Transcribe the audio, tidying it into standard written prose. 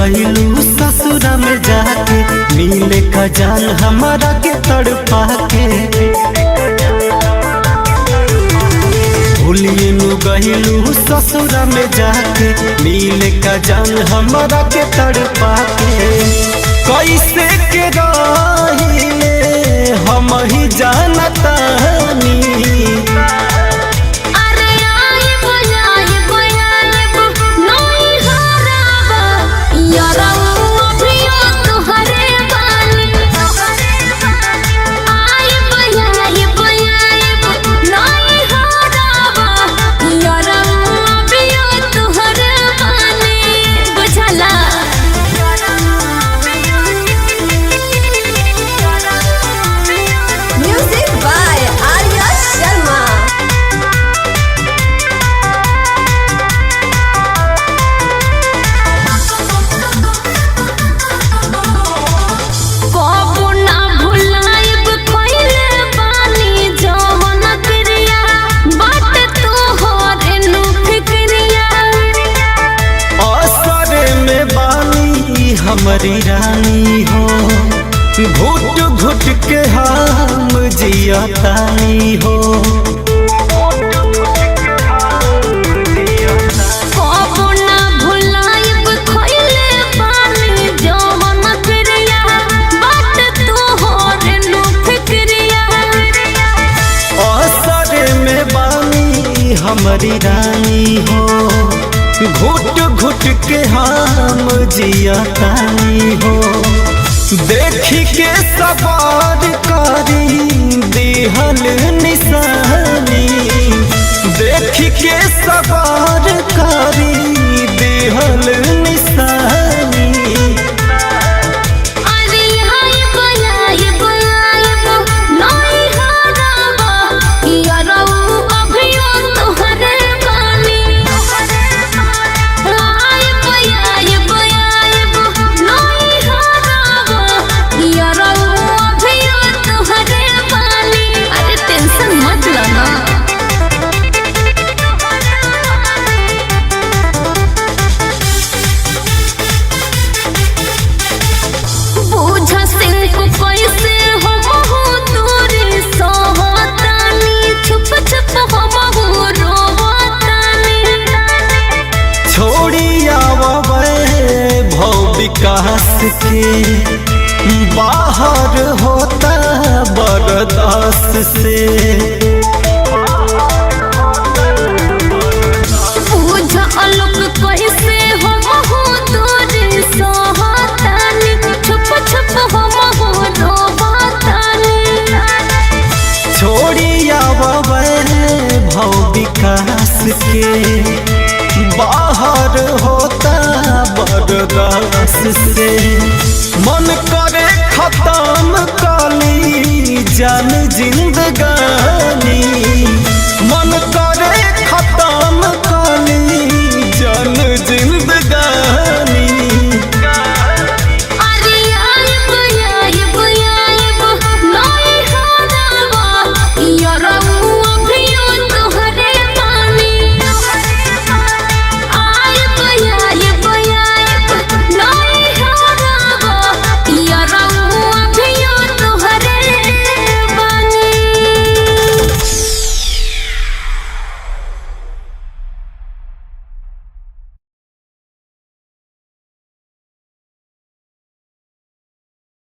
गईलू ससुरा में जाके, मिले का जान हमारा के तड़पा के। भूलिए नु गईलू ससुरा में जाके, मिले का जान हमारा के तड़पा के। कैसे के रहिले हम ही जानतानी, हमारी रानी हो। घुट घुट के हम जियतानी हो। असर में बानी हमारी रानी हो। घुट घुट के हम जियतानी हो। देखी के सवार करी दिहल निशानी, देखी के सवार करी दिहल निशानी। विकास के बाहर होता बर्दाश्त से। कैसे हो दूर सोहतानी, छुप छुप हो रोबातानी। छोड़ी आवे भव विकास के बाहर होता बर्दाश्त से। मन करे खत्म काली जान